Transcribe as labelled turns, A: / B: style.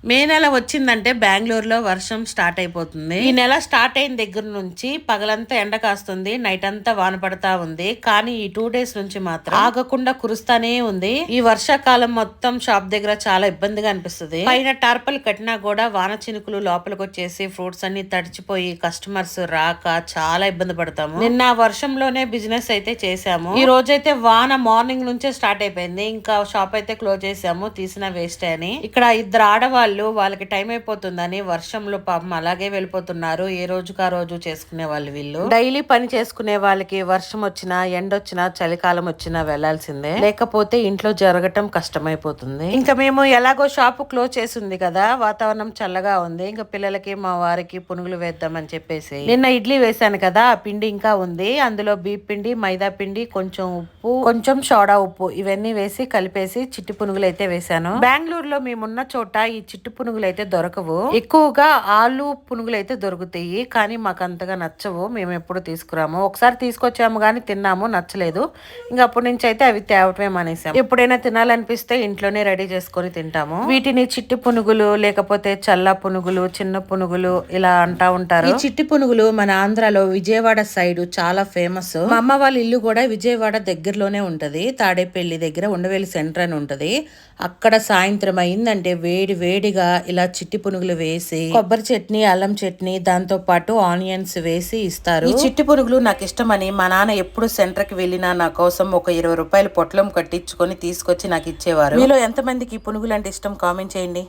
A: మే నెల వచ్చిందంటే బెంగళూరులో వర్షం స్టార్ట్ అయిపోతుంది. ఈ నెల స్టార్ట్ అయిన దగ్గర నుంచి పగలంతా ఎండ కాస్తుంది, నైట్ అంతా వాన పడతా ఉంది. కానీ ఈ 2 days నుంచి మాత్రం ఆగకుండా కురుస్తానే ఉంది. ఈ వర్షాకాలం మొత్తం షాప్ దగ్గర చాలా ఇబ్బందిగా అనిపిస్తుంది. పైన టార్పల్ కట్టినా కూడా వాన చినుకులు లోపలికి వచ్చేసి ఫ్రూట్స్ అన్ని తడిచిపోయి కస్టమర్స్ రాక చాలా ఇబ్బంది పడతాము. నిన్న వర్షంలోనే బిజినెస్ అయితే చేసాము. ఈ రోజైతే వాన మార్నింగ్ నుంచే స్టార్ట్ అయిపోయింది. ఇంకా షాప్ అయితే క్లోజ్ చేసాము, తీసిన వేస్ట్ అని. ఇక్కడ ఇద్దరు ఆడవాళ్ళు వాళ్ళకి టైం అయిపోతుందని వర్షంలో పాపం అలాగే వెళ్ళిపోతున్నారు. ఏ రోజుకు ఆ రోజు చేసుకునే వాళ్ళు వీళ్ళు. డైలీ పని చేసుకునే వాళ్ళకి వర్షం వచ్చినా ఎండ వచ్చినా చలికాలం వచ్చినా వెళ్లాల్సిందే, లేకపోతే ఇంట్లో జరగటం కష్టమైపోతుంది. ఇంకా మేము ఎలాగో షాప్ క్లోజ్ చేసింది కదా, వాతావరణం చల్లగా ఉంది. ఇంకా పిల్లలకి మా వారికి పునుగులు వేద్దామని చెప్పేసి నిన్న ఇడ్లీ వేసాను కదా, ఆ పిండి ఇంకా ఉంది. అందులో బియ్యం పిండి, మైదా పిండి, కొంచెం ఉప్పు, కొంచెం సోడా ఉప్పు ఇవన్నీ వేసి కలిపేసి చిట్టి పునుగులు అయితే వేసాను. బెంగళూరులో మేమున్న చోట ఈ చిట్టు పునుగులు అయితే దొరకవు. ఎక్కువగా ఆలు పునుగులు అయితే దొరుకుతాయి, కానీ మాకు అంతగా నచ్చవు. మేము ఎప్పుడు తీసుకురాము. ఒకసారి తీసుకొచ్చాము కానీ తిన్నాము, నచ్చలేదు. ఇంకా అప్పటి నుంచి అయితే అవి తేవటమే మానేసాము. ఎప్పుడైనా తినాలనిపిస్తే ఇంట్లోనే రెడీ చేసుకొని తింటాము. వీటిని చిట్టి పునుగులు, లేకపోతే చల్ల పునుగులు, చిన్న పునుగులు ఇలా అంటా ఉంటారు. ఈ చిట్టి పునుగులు మన ఆంధ్రాలో విజయవాడ సైడ్ చాలా ఫేమస్. మా అమ్మ వాళ్ళ ఇల్లు కూడా విజయవాడ దగ్గరలోనే ఉంటది. తాడేపల్లి దగ్గర ఉండవేలి సెంటర్ అని ఉంటది. అక్కడ సాయంత్రం అయిందంటే వేడి వేడిగా ఇలా చిట్టి పునుగులు వేసి కొబ్బరి చట్నీ, అల్లం చట్నీ, దాంతో పాటు ఆనియన్స్ వేసి ఇస్తారు. ఈ చిట్టి పునుగులు నాకు ఇష్టమని మా నాన్న ఎప్పుడు సెంటర్ కి వెళ్ళినా నా కోసం ఒక 20 రూపాయలు పొట్లం కట్టించుకొని తీసుకొచ్చి నాకు ఇచ్చేవారు. మీలో ఎంతమందికి ఈ పునుగులు అంటే ఇష్టం కామెంట్ చేయండి.